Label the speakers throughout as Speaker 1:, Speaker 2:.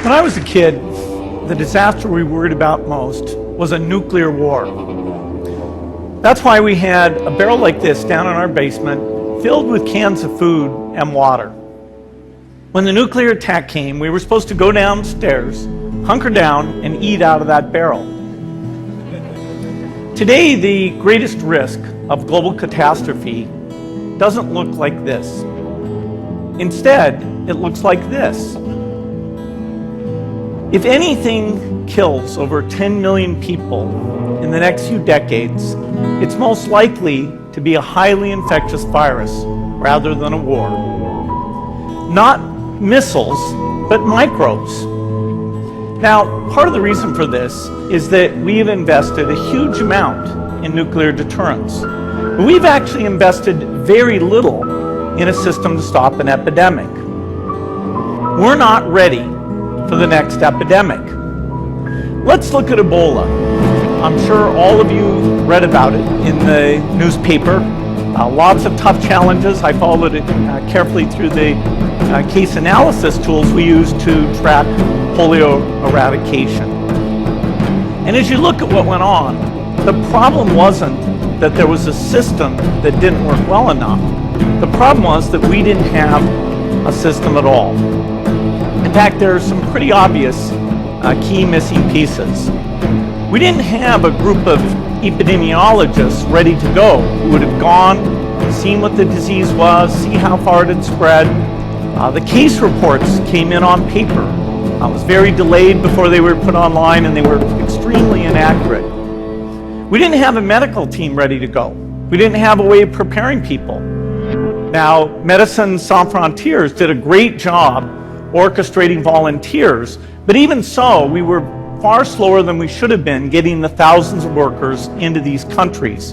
Speaker 1: When I was a kid, the disaster we worried about most was a nuclear war. That's why we had a barrel like this down in our basement filled with cans of food and water. When the nuclear attack came, we were supposed to go downstairs, hunker down, and eat out of that barrel. Today, the greatest risk of global catastrophe doesn't look like this. Instead, it looks like this. If anything kills over 10 million people in the next few decades, it's most likely to be a highly infectious virus rather than a war. Not missiles, but microbes. Now, part of the reason for this is that we've invested a huge amount in nuclear deterrence. But we've actually invested very little in a system to stop an epidemic. We're not ready for the next epidemic. Let's look at Ebola. I'm sure all of you read about it in the newspaper. Lots of tough challenges. I followed it carefully through the case analysis tools we use to track polio eradication. And as you look at what went on, the problem wasn't that there was a system that didn't work well enough. The problem was that we didn't have a system at all. In fact, there are some pretty obvious key missing pieces. We didn't have a group of epidemiologists ready to go who would have gone, seen what the disease was, see how far it had spread. The case reports came in on paper. It was very delayed before they were put online, and they were extremely inaccurate. We didn't have a medical team ready to go. We didn't have a way of preparing people. Now, Médecins Sans Frontières did a great job orchestrating volunteers, but even so, we were far slower than we should have been getting the thousands of workers into these countries.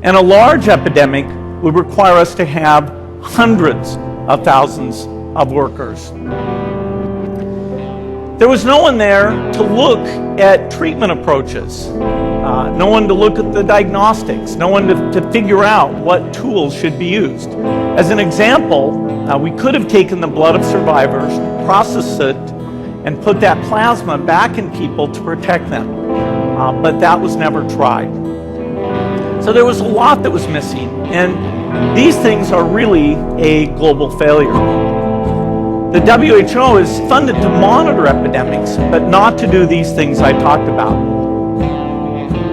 Speaker 1: And a large epidemic would require us to have hundreds of thousands of workers. There was no one there to look at treatment approaches, no one to look at the diagnostics, no one to figure out what tools should be used. As an example, we could have taken the blood of survivors, processed it, and put that plasma back in people to protect them. But that was never tried. So there was a lot that was missing, and these things are really a global failure. The WHO is funded to monitor epidemics, but not to do these things I talked about.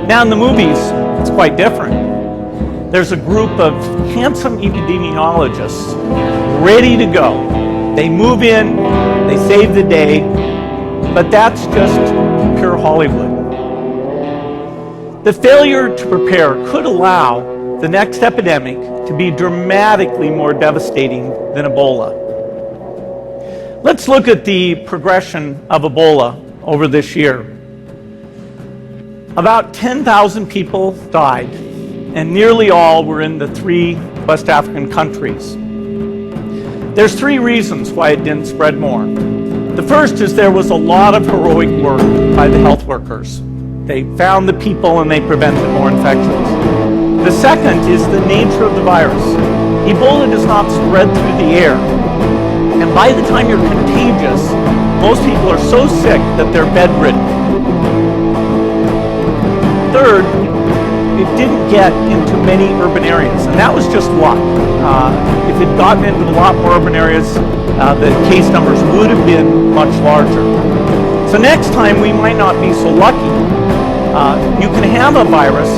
Speaker 1: Now in the movies, it's quite different. There's a group of handsome epidemiologists ready to go. They move in, they save the day, but that's just pure Hollywood. The failure to prepare could allow the next epidemic to be dramatically more devastating than Ebola. Let's look at the progression of Ebola over this year. About 10,000 people died, and nearly all were in the 3 West African countries. There's 3 reasons why it didn't spread more. The first is there was a lot of heroic work by the health workers. They found the people and they prevented more infections. The second is the nature of the virus. Ebola does not spread through the air. And by the time you're contagious, most people are so sick that they're bedridden. Third, it didn't get into many urban areas, and that was just luck. If it had gotten into a lot more urban areas, the case numbers would have been much larger. So next time we might not be so lucky. You can have a virus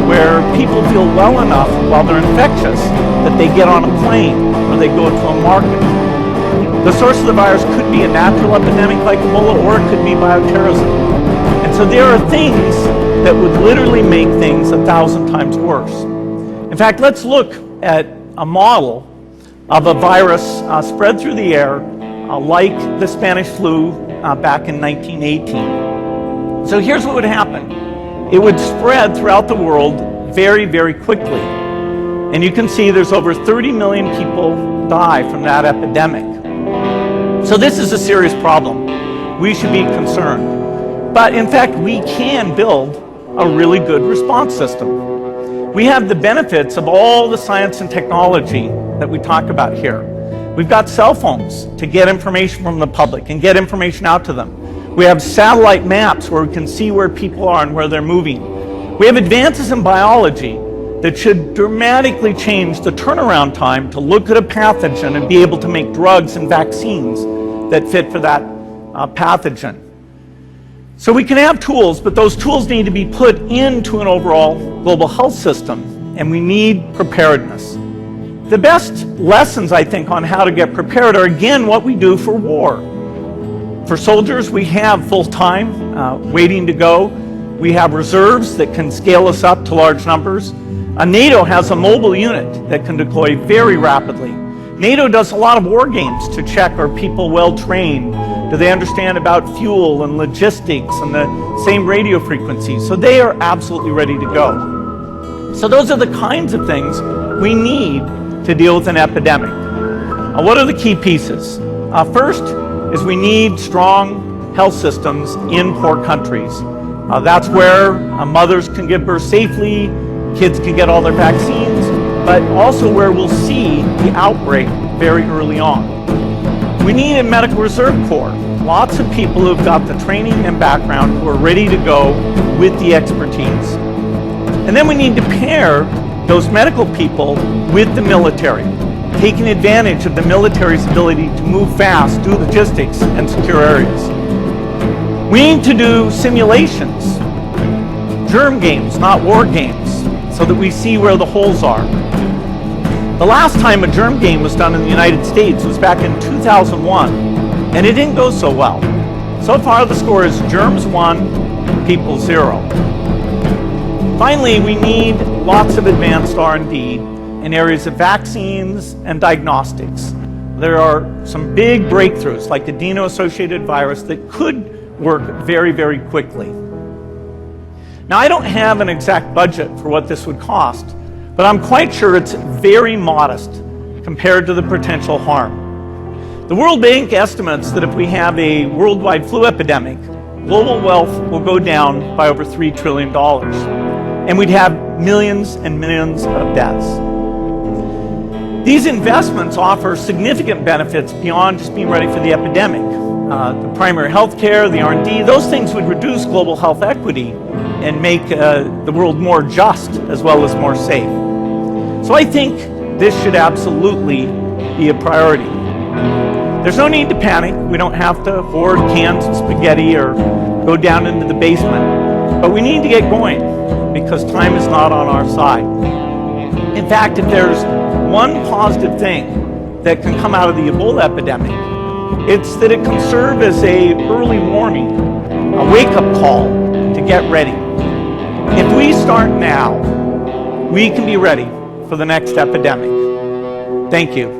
Speaker 1: where people feel well enough while they're infectious that they get on a plane or they go to a market. The source of the virus could be a natural epidemic like Ebola, or it could be bioterrorism. And so there are things that would literally make things 1,000 times worse. In fact, let's look at a model of a virus spread through the air like the Spanish flu back in 1918. So here's what would happen. It would spread throughout the world very, very quickly. And you can see there's over 30 million people die from that epidemic. So this is a serious problem. We should be concerned. But in fact, we can build a really good response system. We have the benefits of all the science and technology that we talk about here. We've got cell phones to get information from the public and get information out to them. We have satellite maps where we can see where people are and where they're moving. We have advances in biology that should dramatically change the turnaround time to look at a pathogen and be able to make drugs and vaccines that fit for that pathogen. So we can have tools, but those tools need to be put into an overall global health system, and we need preparedness. The best lessons, I think, on how to get prepared are, again, what we do for war. For soldiers, we have full-time waiting to go. We have reserves that can scale us up to large numbers. NATO has a mobile unit that can deploy very rapidly. NATO does a lot of war games to check, are people well trained? Do they understand about fuel and logistics and the same radio frequencies? So they are absolutely ready to go. So those are the kinds of things we need to deal with an epidemic. What are the key pieces? First is we need strong health systems in poor countries. That's where mothers can give birth safely, kids can get all their vaccines, but also where we'll see the outbreak very early on. We need a medical reserve corps. Lots of people who've got the training and background who are ready to go with the expertise. And then we need to pair those medical people with the military, taking advantage of the military's ability to move fast, do logistics, and secure areas. We need to do simulations, germ games, not war games, so that we see where the holes are. The last time a germ game was done in the United States was back in 2001, and it didn't go so well. So far the score is germs 1, people 0. Finally, we need lots of advanced R&D in areas of vaccines and diagnostics. There are some big breakthroughs like the adeno-associated virus that could work very, very quickly. Now, I don't have an exact budget for what this would cost, but I'm quite sure it's very modest compared to the potential harm. The World Bank estimates that if we have a worldwide flu epidemic, global wealth will go down by over $3 trillion, and we'd have millions and millions of deaths. These investments offer significant benefits beyond just being ready for the epidemic. The primary health care, the R&D, those things would reduce global health equity and make the world more just as well as more safe. So I think this should absolutely be a priority. There's no need to panic. We don't have to hoard cans of spaghetti or go down into the basement. But we need to get going because time is not on our side. In fact, if there's one positive thing that can come out of the Ebola epidemic, it's that it can serve as an early warning, a wake-up call to get ready. If we start now, we can be ready for the next epidemic. Thank you.